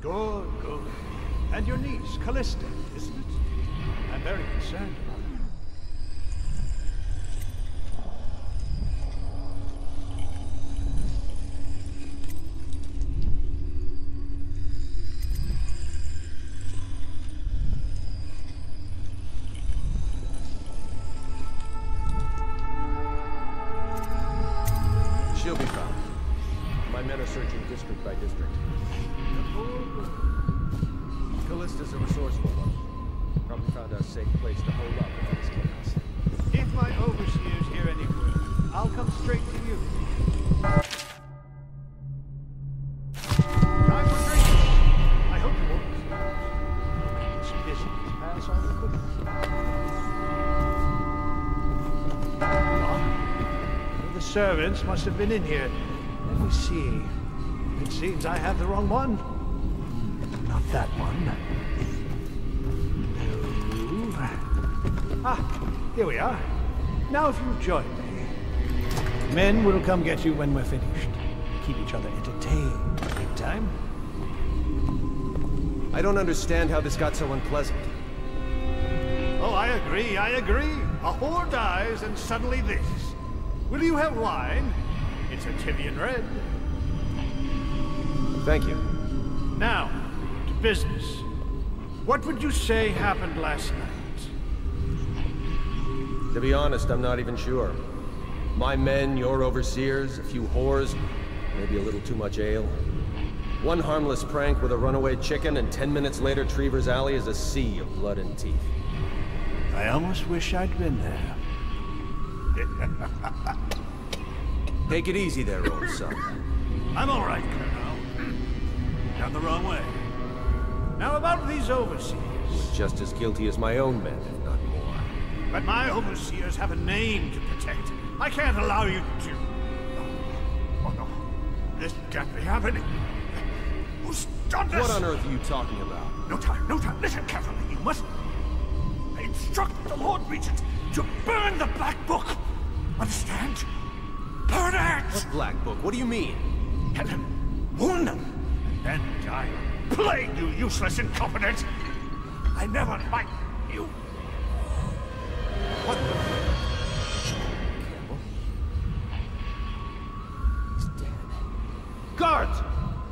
Good, good. And your niece, Callista, isn't it? I'm very concerned about her. She'll be found. My men are searching district by district. Callista's a resourceful one. Probably found a safe place to hold up in all this chaos. If my overseers hear any word, I'll come straight to you. Time for drinking. I hope you won't refuse. This business pass on the cookies. The servants must have been in here. Let me see. It seems I have the wrong one. Not that one. No. Ah, here we are. Now if you'll join me. Men will come get you when we're finished. Keep each other entertained. Big time. I don't understand how this got so unpleasant. Oh, I agree, I agree. A whore dies and suddenly this. Will you have wine? It's a Tivian red. Thank you. Now, to business. What would you say happened last night? To be honest, I'm not even sure. My men, your overseers, a few whores, maybe a little too much ale. One harmless prank with a runaway chicken, and 10 minutes later, Trevor's Alley is a sea of blood and teeth. I almost wish I'd been there. Take it easy there, old son. I'm all right, Colonel. Down the wrong way. Now about these overseers. Just as guilty as my own men, if not more. But my overseers have a name to protect. I can't allow you to... Oh no. This can't be happening. Who's done this? What on earth are you talking about? No time, no time. Listen carefully. You must... I instruct the Lord Regent to burn the Black Book. Understand? Burn it! What Black Book? What do you mean? Tell him. Warn them. And I'll plague you, useless incompetent. I never liked you. What the... Campbell? He's dead. Guards!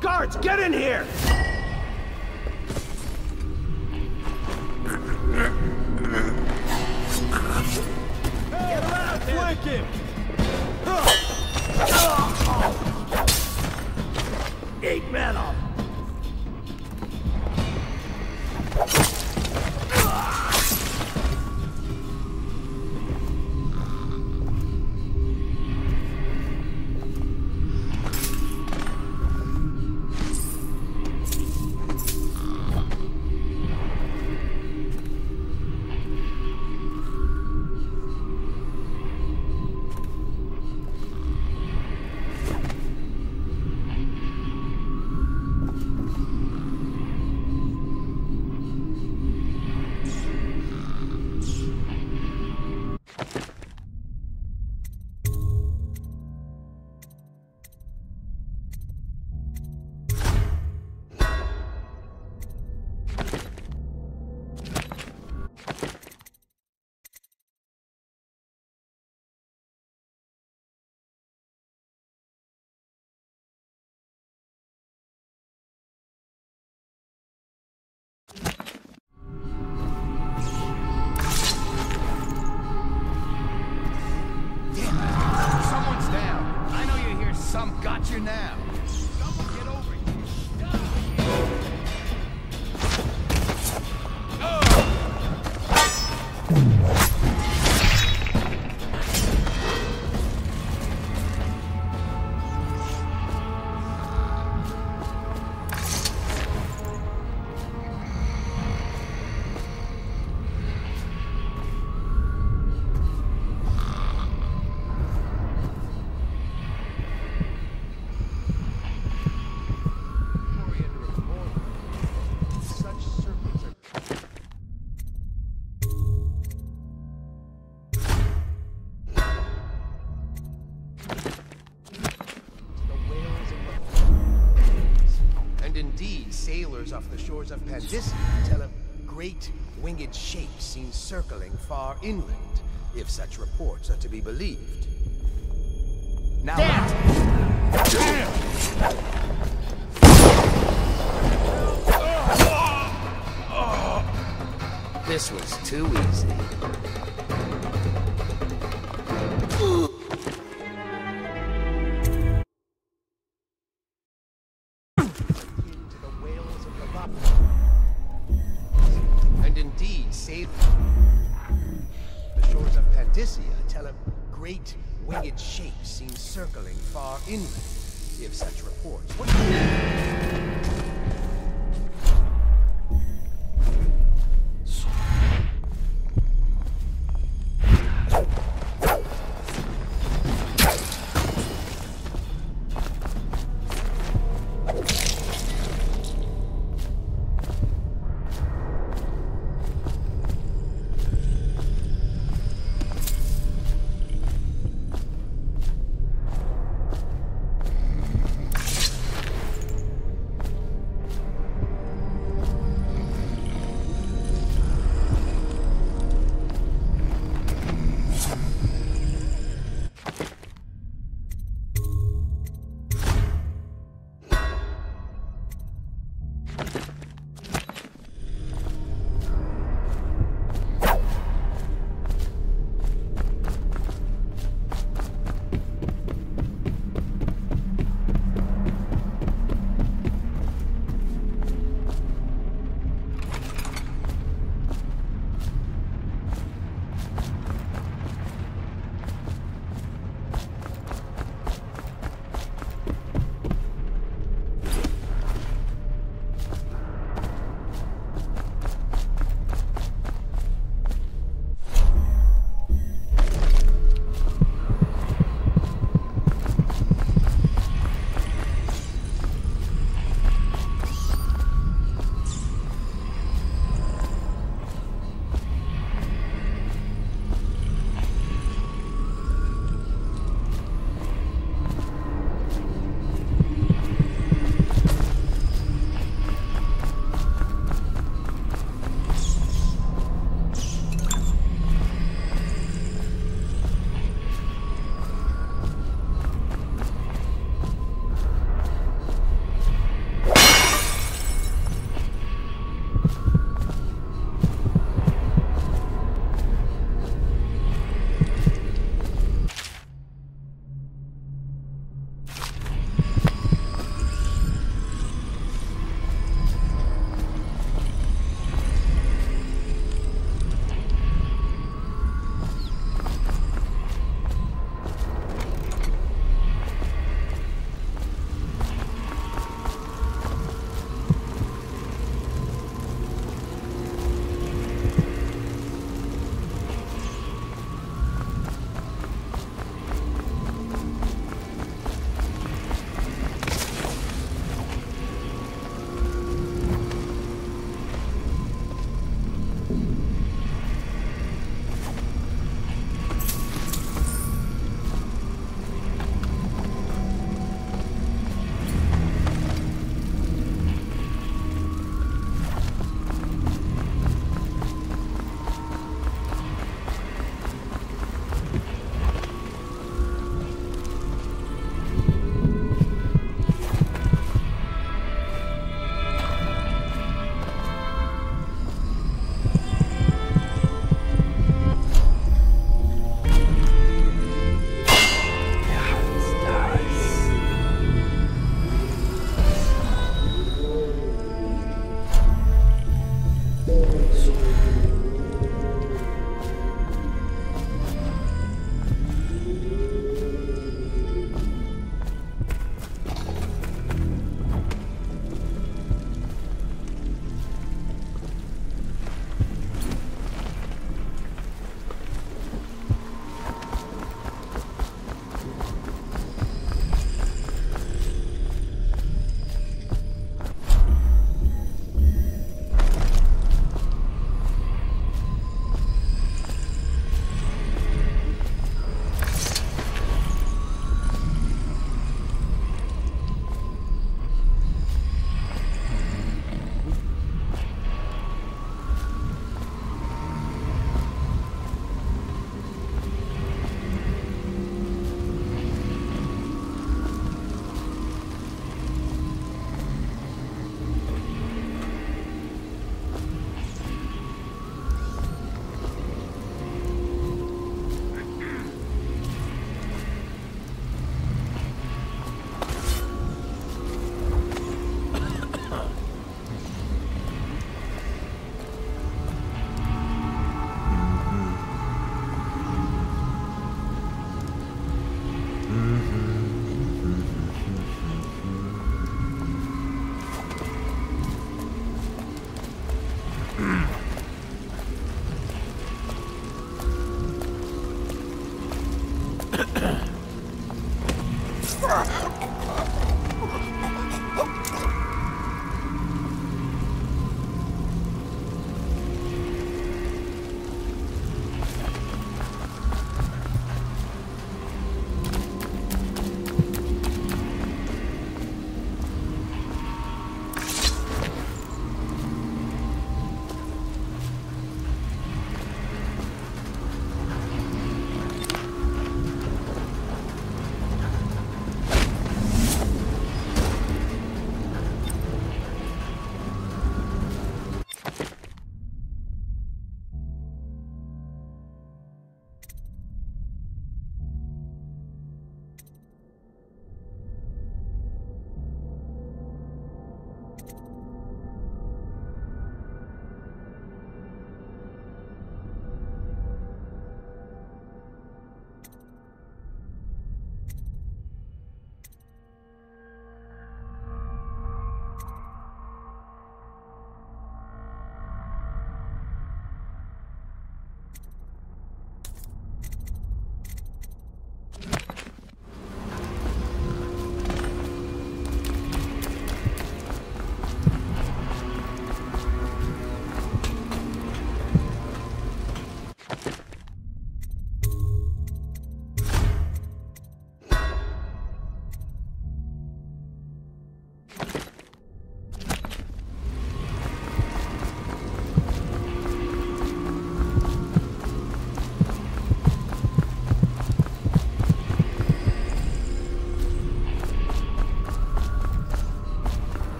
Guards, get in here! Get around! Flank him! 8 men up. Some got you now. Someone get over here. sailors off the shores of Pandysia tell of great winged shapes seen circling far inland, if such reports are to be believed. Now, this was too easy. Into the whales of the Bab, and indeed save the shores of Pandysia tell of great winged shapes seen circling far inland, if such reports.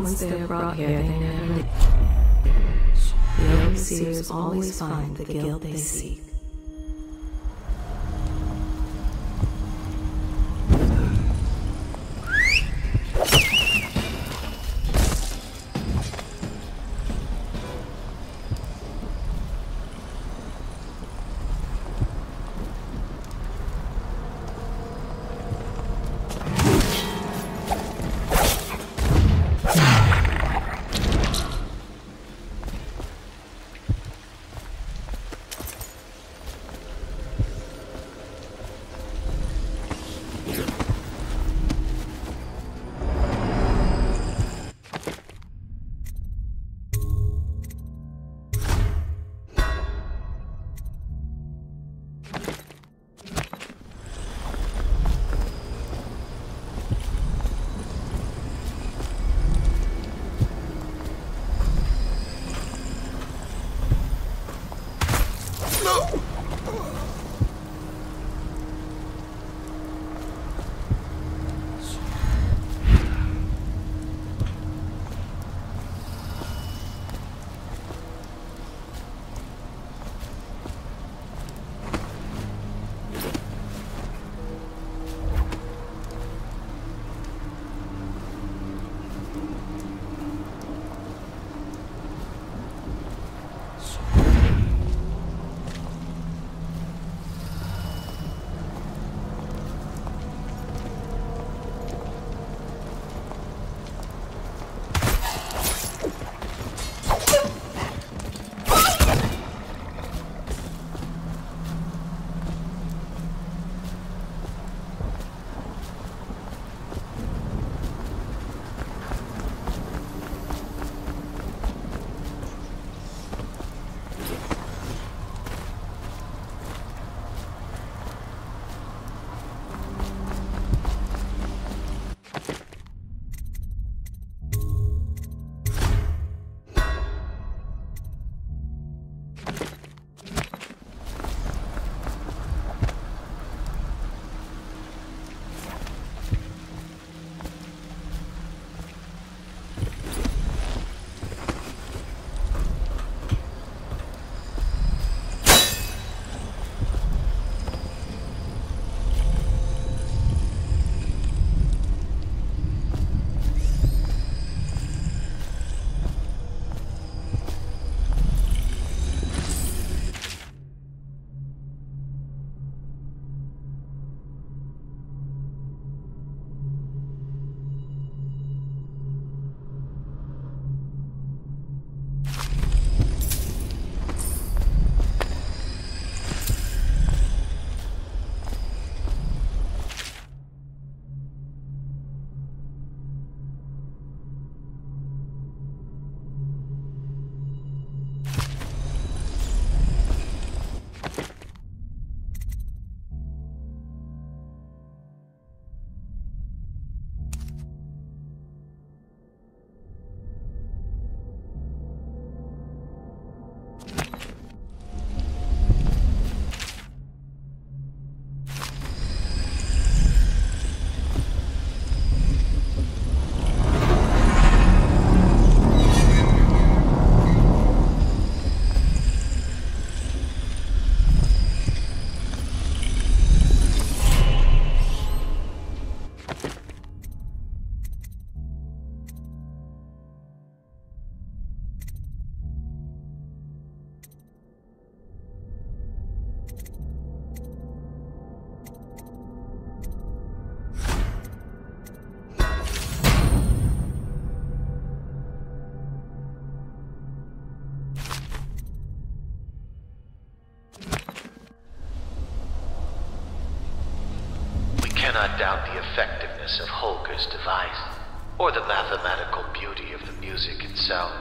Once they are brought here, they never leave. The overseers always find the guilt they seek. cannot doubt the effectiveness of Holger's device, or the mathematical beauty of the music itself.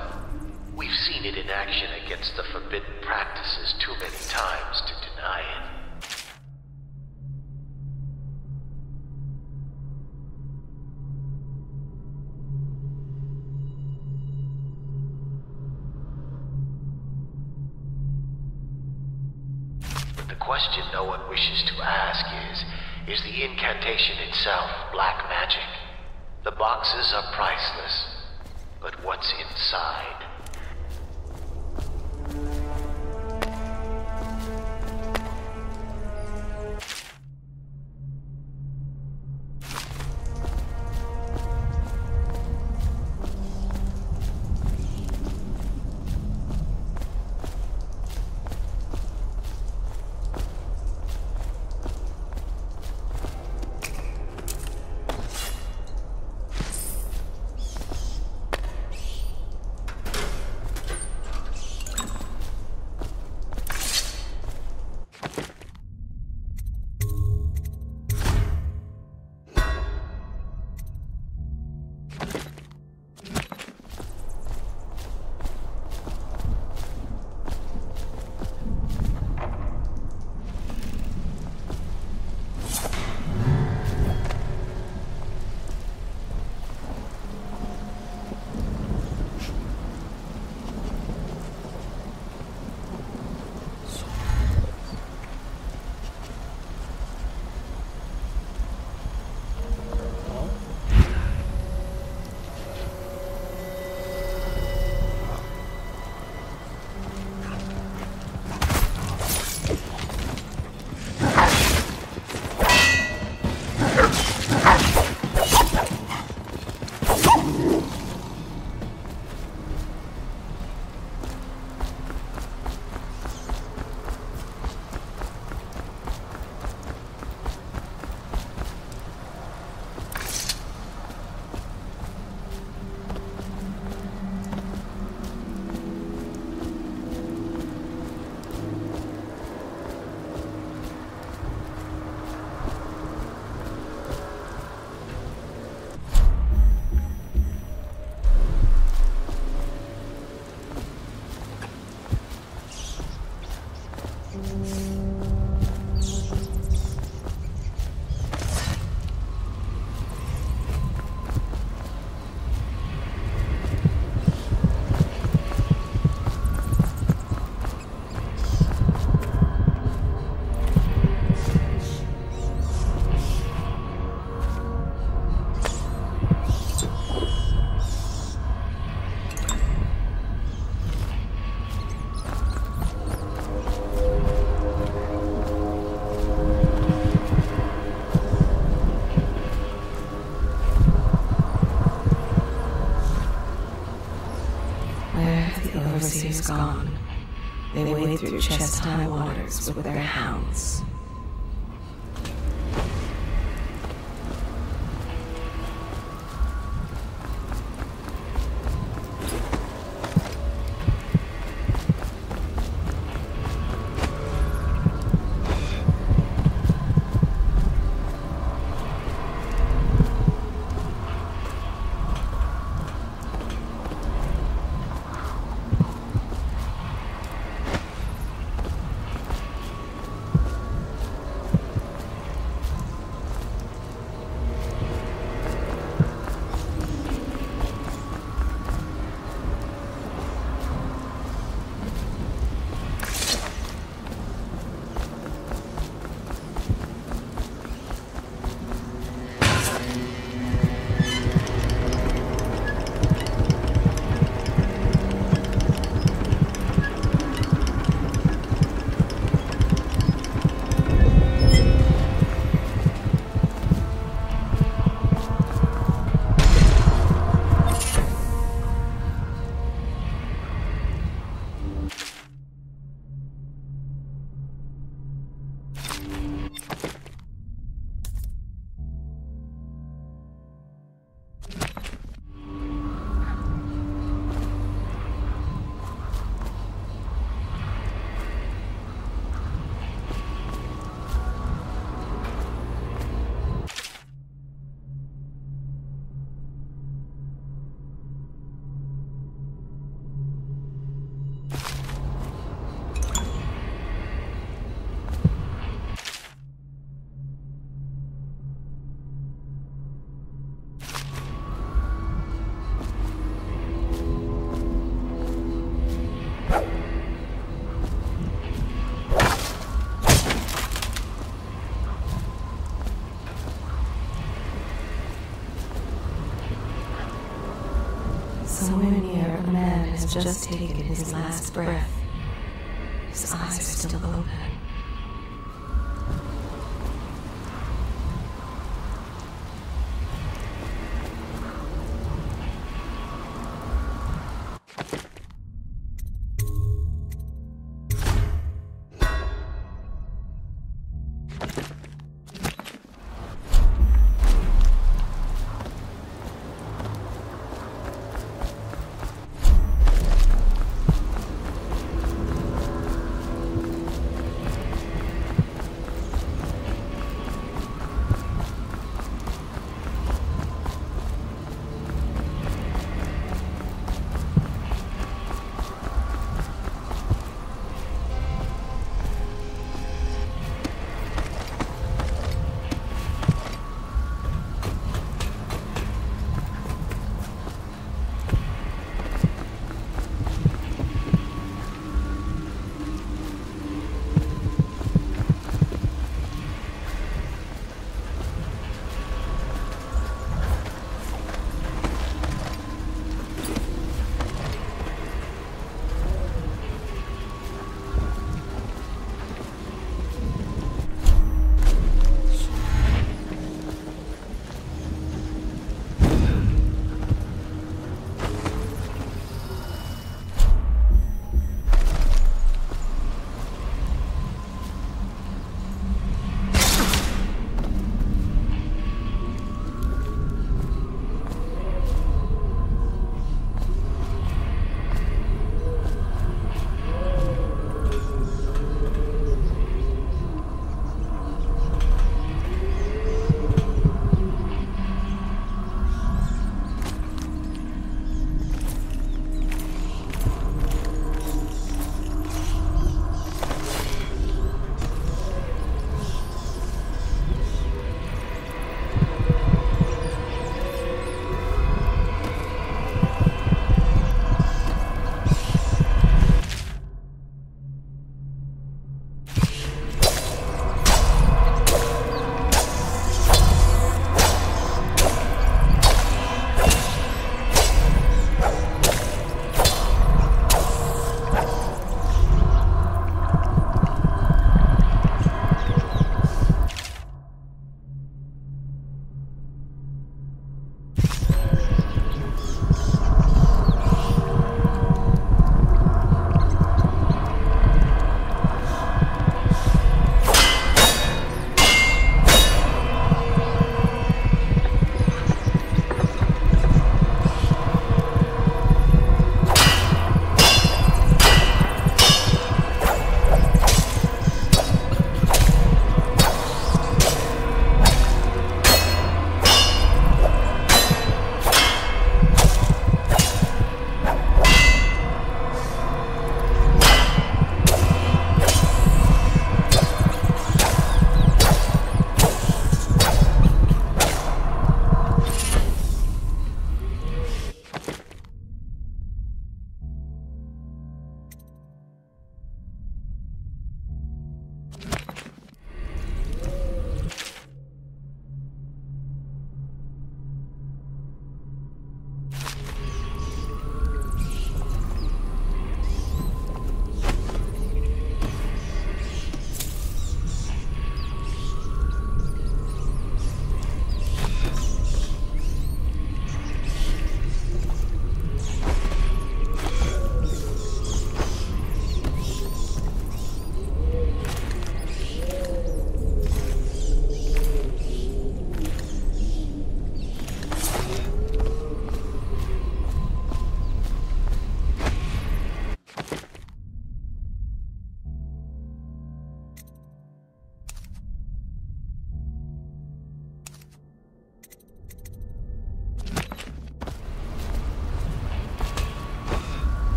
We've seen it in action against the forbidden practices too many times to deny it. The question no one wishes to ask is the incantation itself black magic? The boxes are priceless. but what's inside. Overseer's gone. They wade through chest-high waters with their hounds. has just taken his last breath. His eyes are still open.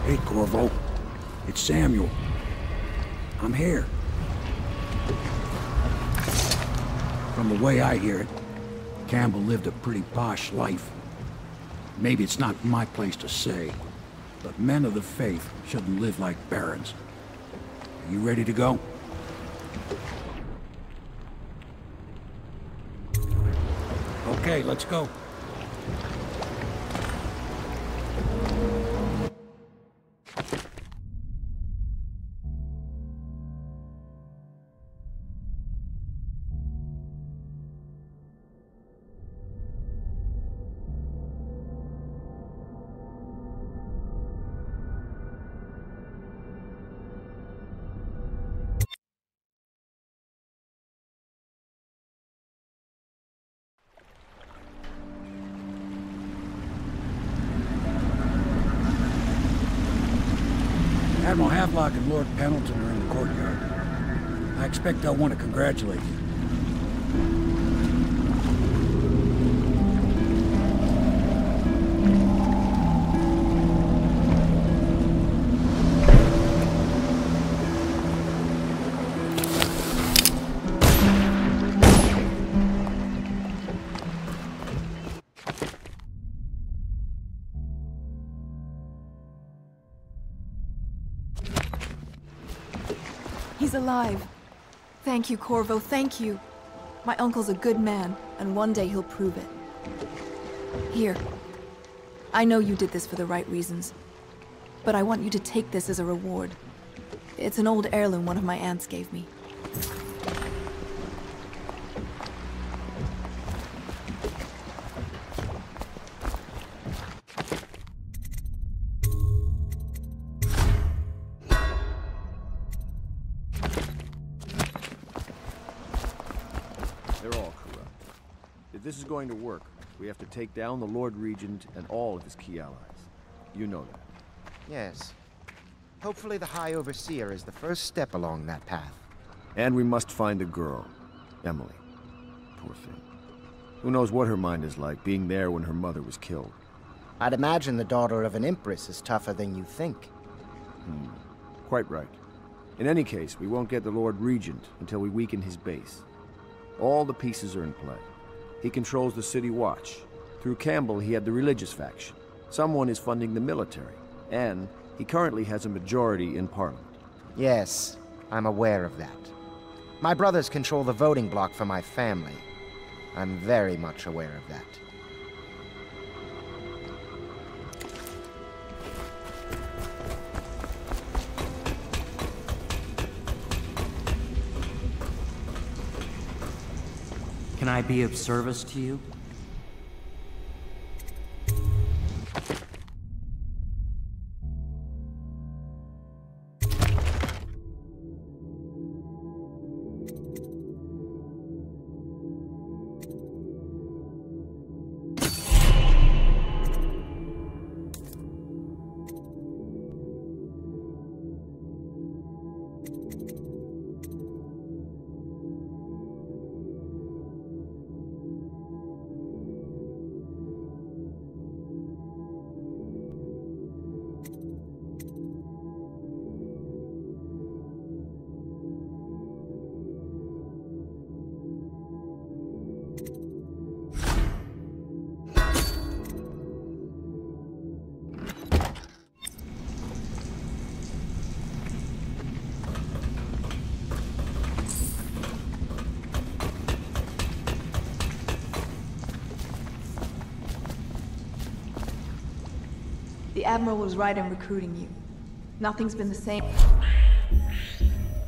Hey, Corvo. It's Samuel. I'm here. From the way I hear it, Campbell lived a pretty posh life. Maybe it's not my place to say, but men of the faith shouldn't live like barons. Are you ready to go? Okay, let's go. Admiral Havelock and Lord Pendleton are in the courtyard. I expect they'll want to congratulate you. He's alive. Thank you, Corvo, thank you. My uncle's a good man, and one day he'll prove it. Here. I know you did this for the right reasons, but I want you to take this as a reward. It's an old heirloom one of my aunts gave me. They're all corrupt. If this is going to work, we have to take down the Lord Regent and all of his key allies. You know that. Yes. Hopefully the High Overseer is the first step along that path. And we must find the girl, Emily. Poor thing. Who knows what her mind is like, being there when her mother was killed. I'd imagine the daughter of an empress is tougher than you think. Quite right. In any case, we won't get the Lord Regent until we weaken his base. All the pieces are in play. He controls the City Watch. Through Campbell, he had the religious faction. Someone is funding the military. And he currently has a majority in Parliament. Yes, I'm aware of that. My brothers control the voting bloc for my family. I'm very much aware of that. Can I be of service to you? The Admiral was right in recruiting you. Nothing's been the same.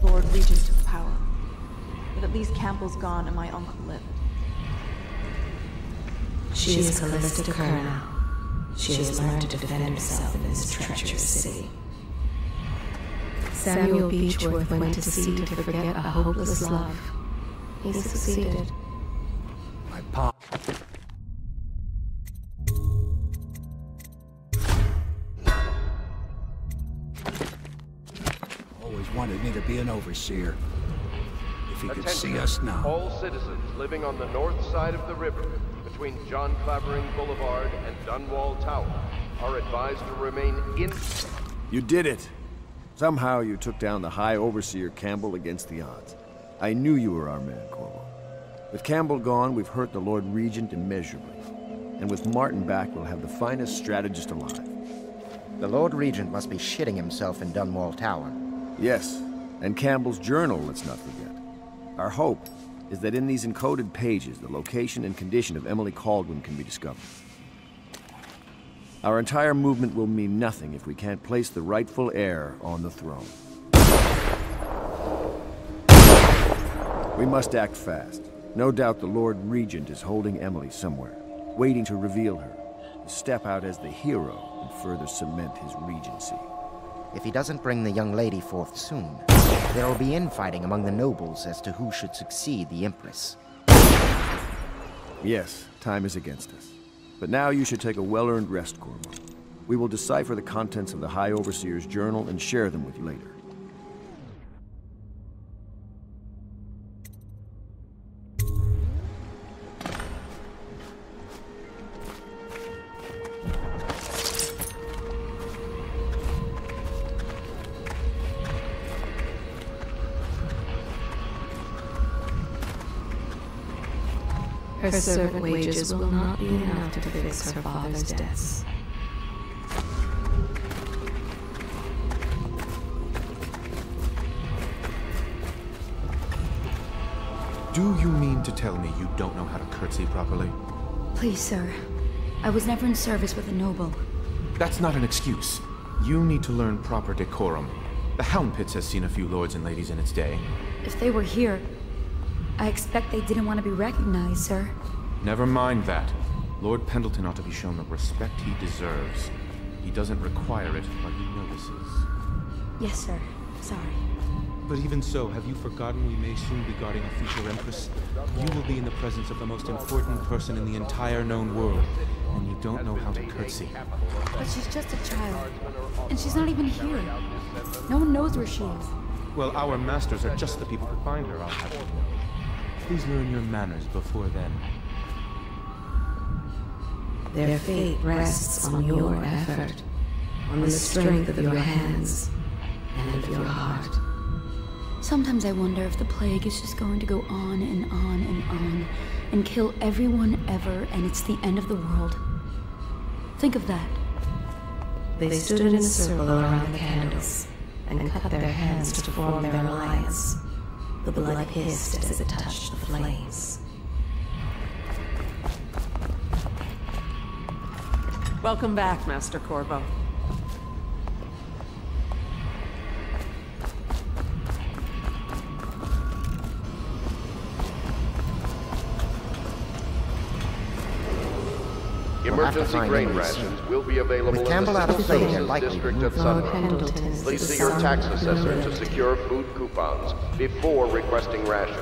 Lord Regent took power. But at least Campbell's gone and my uncle lived. She is Callista Kernow. She has learned to defend herself in this treacherous city. Samuel Beechworth went to sea to forget a hopeless love. He succeeded. My pop. Always wanted me to be an overseer. If he could see us now. All citizens living on the north side of the river, between John Clavering Boulevard and Dunwall Tower, are advised to remain in... You did it! Somehow you took down the High Overseer Campbell against the odds. I knew you were our man, Corvo. With Campbell gone, we've hurt the Lord Regent immeasurably. And with Martin back, we'll have the finest strategist alive. The Lord Regent must be shitting himself in Dunwall Tower. Yes, and Campbell's journal, let's not forget. Our hope is that in these encoded pages, the location and condition of Emily Kaldwin can be discovered. Our entire movement will mean nothing if we can't place the rightful heir on the throne. We must act fast. No doubt the Lord Regent is holding Emily somewhere, waiting to reveal her, to step out as the hero and further cement his regency. If he doesn't bring the young lady forth soon, there will be infighting among the nobles as to who should succeed the Empress. Yes, time is against us. But now you should take a well-earned rest, Corvo. We will decipher the contents of the High Overseer's journal and share them with you later. Her servant wages will not be enough to fix her father's debts. Do you mean to tell me you don't know how to curtsy properly? Please, sir. I was never in service with a noble. That's not an excuse. You need to learn proper decorum. The Hound Pits has seen a few lords and ladies in its day. If they were here, I expect they didn't want to be recognized, sir. Never mind that. Lord Pendleton ought to be shown the respect he deserves. He doesn't require it, but he notices. Yes, sir. Sorry. But even so, have you forgotten we may soon be guarding a future Empress? You will be in the presence of the most important person in the entire known world, and you don't know how to curtsy. But she's just a child, and she's not even here. No one knows where she is. Well, our masters are just the people who find her, I'll have you know. Please learn your manners before then. Their fate rests on your effort, on the strength of your hands, and of your heart. Sometimes I wonder if the plague is just going to go on and on and on, and kill everyone ever, and it's the end of the world. Think of that. They stood in a circle around the candles, and cut their hands to form their alliance. The blood hissed as it touched the flames. Welcome back, Master Corvo. Emergency grain rations will be available in the Citizens District of Sunburn. Please see your tax assessor to secure food coupons before requesting rations.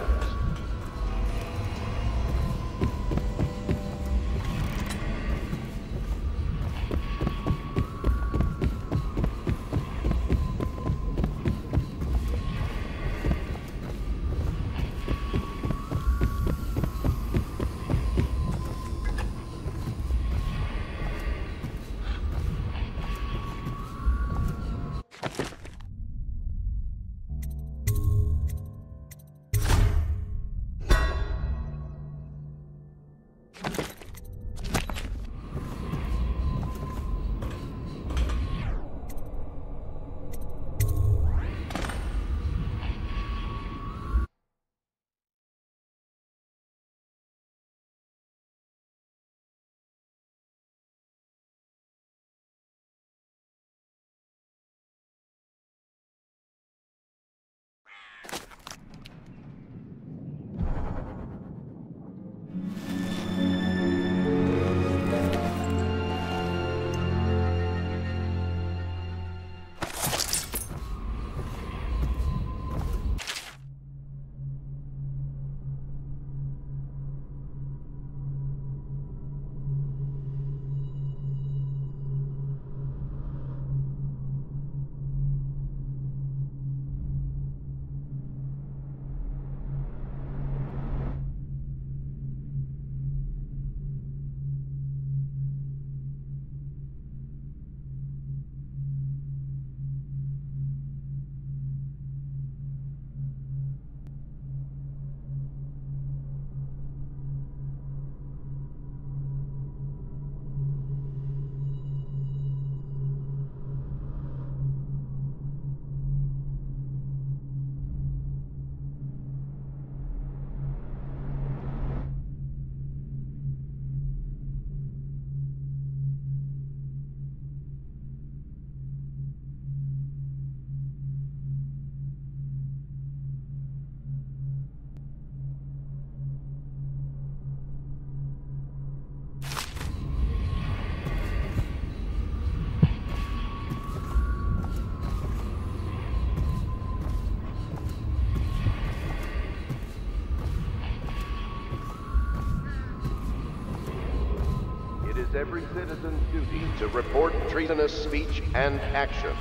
every citizen's duty to report treasonous speech and actions.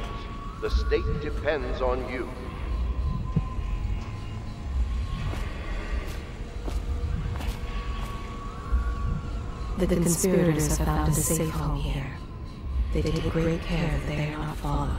The state depends on you. The conspirators have found a safe home here. They take great care that they are not followed.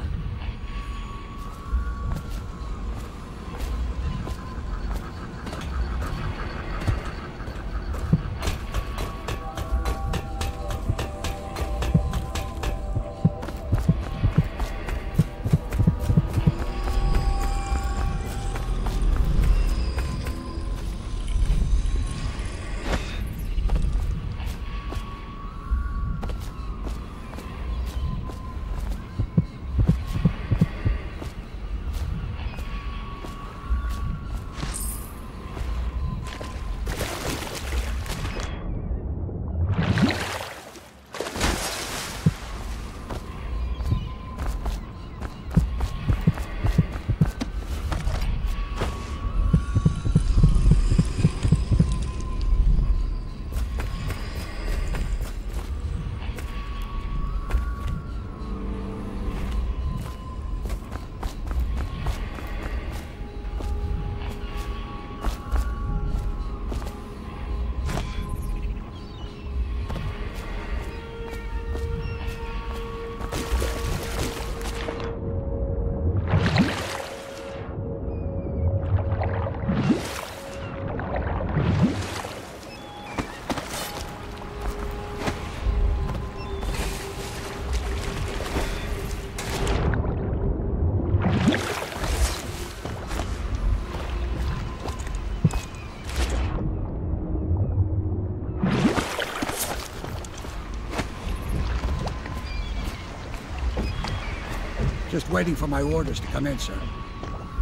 Just waiting for my orders to come in, sir.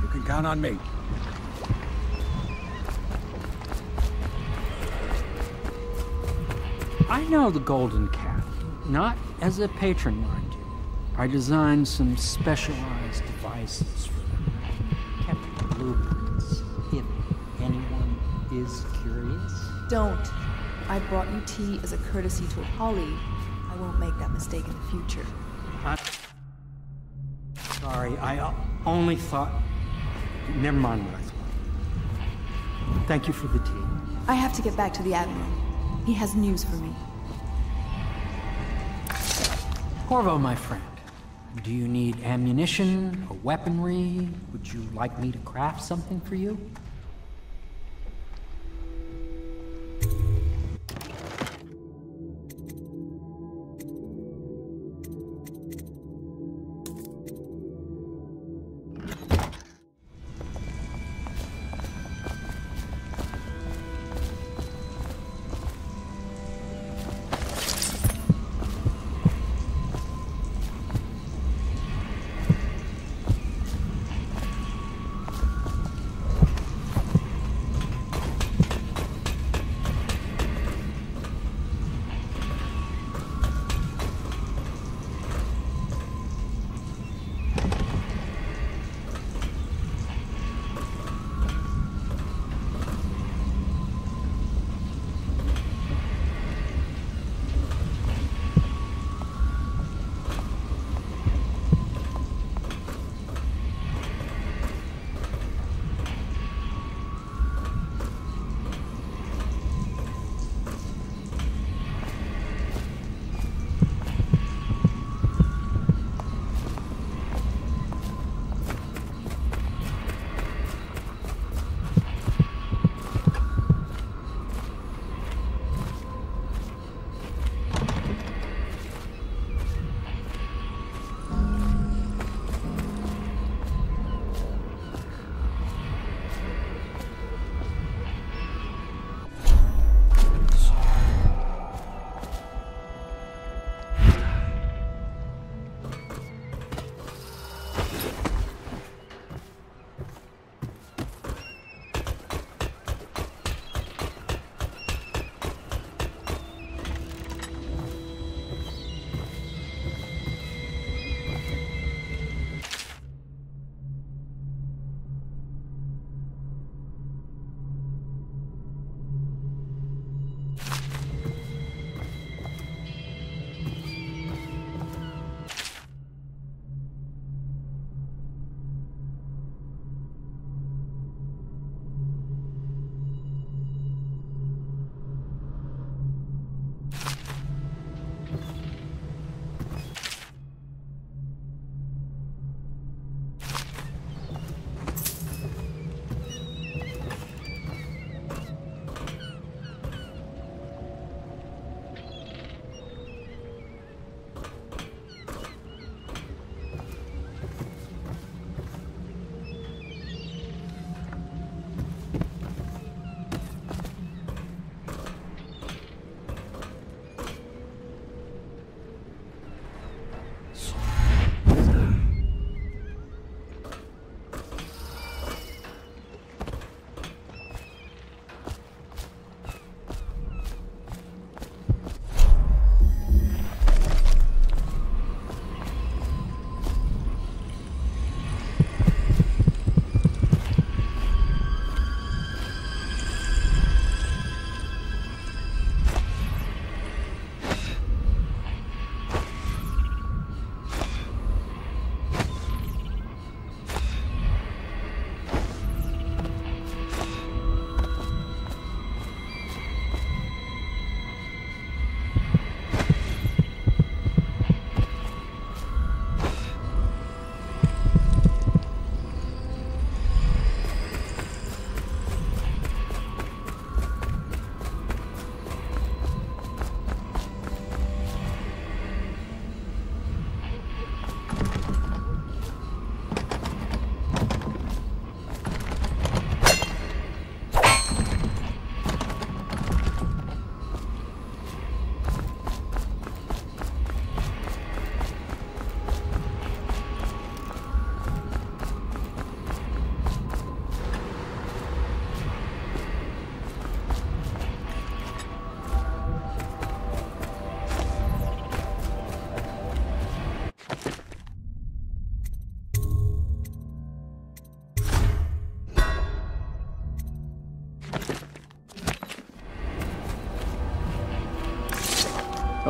You can count on me. I know the Golden Cat. Not as a patron, mind you. I designed some specialized devices for them. Kept blueprints, if anyone is curious. Don't. I brought you tea as a courtesy to a colleague. I won't make that mistake in the future. Sorry, I only thought... Never mind what I thought. Thank you for the tea. I have to get back to the Admiral. He has news for me. Corvo, my friend. Do you need ammunition or weaponry? Would you like me to craft something for you?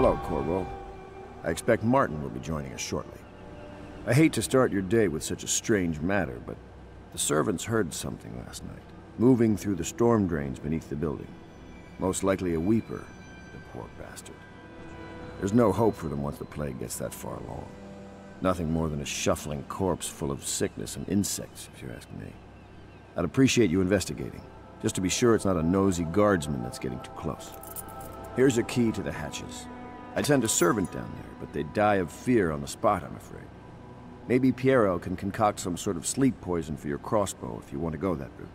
Hello, Corvo. I expect Martin will be joining us shortly. I hate to start your day with such a strange matter, but the servants heard something last night, moving through the storm drains beneath the building. Most likely a weeper, the poor bastard. There's no hope for them once the plague gets that far along. Nothing more than a shuffling corpse full of sickness and insects, if you ask me. I'd appreciate you investigating, just to be sure it's not a nosy guardsman that's getting too close. Here's a key to the hatches. I'd send a servant down there, but they'd die of fear on the spot, I'm afraid. Maybe Piero can concoct some sort of sleep poison for your crossbow if you want to go that route.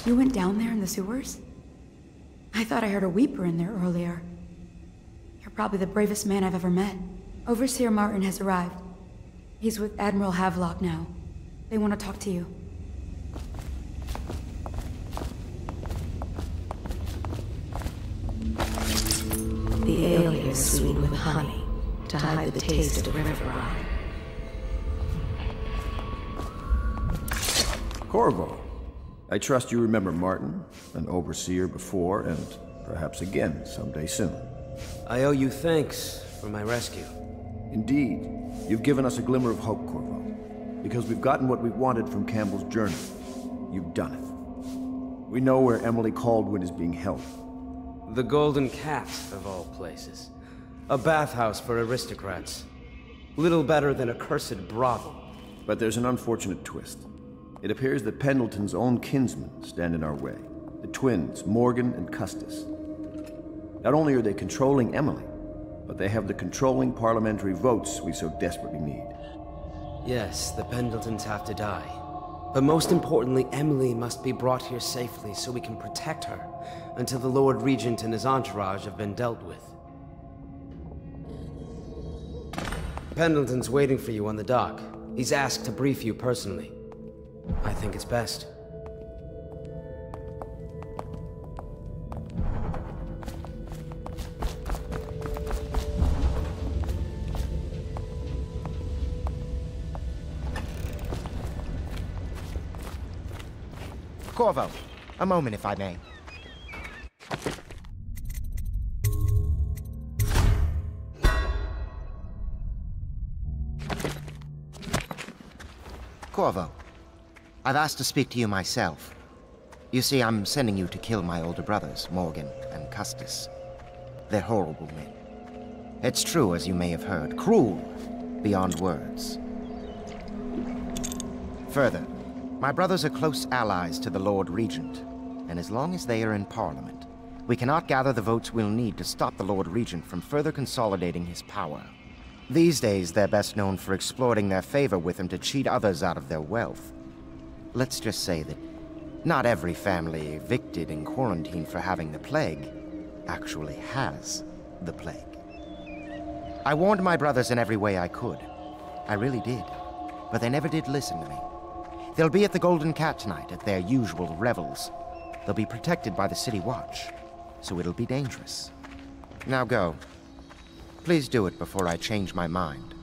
You went down there in the sewers? I thought I heard a weeper in there earlier. You're probably the bravest man I've ever met. Overseer Martin has arrived. He's with Admiral Havelock now. They want to talk to you. The ale here is sweetened with honey to hide the taste of river rye. Corvo, I trust you remember Martin, an overseer before, and perhaps again someday soon. I owe you thanks for my rescue. Indeed. You've given us a glimmer of hope, Corvo. Because we've gotten what we wanted from Campbell's journey. You've done it. We know where Emily Caldwin is being held. The Golden Cat, of all places. A bathhouse for aristocrats. Little better than a cursed brothel. But there's an unfortunate twist. It appears that Pendleton's own kinsmen stand in our way. The twins, Morgan and Custis. Not only are they controlling Emily, but they have the controlling parliamentary votes we so desperately need. Yes, the Pendletons have to die. But most importantly, Emily must be brought here safely so we can protect her until the Lord Regent and his entourage have been dealt with. Pendleton's waiting for you on the dock. He's asked to brief you personally. I think it's best. Corvo, a moment if I may. Corvo, I've asked to speak to you myself. You see, I'm sending you to kill my older brothers, Morgan and Custis. They're horrible men. It's true, as you may have heard, cruel beyond words. Further, my brothers are close allies to the Lord Regent, and as long as they are in Parliament, we cannot gather the votes we'll need to stop the Lord Regent from further consolidating his power. These days, they're best known for exploiting their favor with him to cheat others out of their wealth. Let's just say that not every family evicted and quarantined for having the plague actually has the plague. I warned my brothers in every way I could. I really did. But they never did listen to me. They'll be at the Golden Cat tonight at their usual revels. They'll be protected by the City Watch, so it'll be dangerous. Now go. Please do it before I change my mind.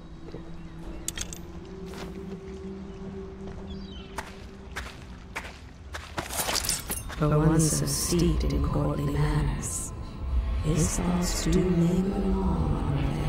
For one so steeped in courtly manners, his thoughts do linger long on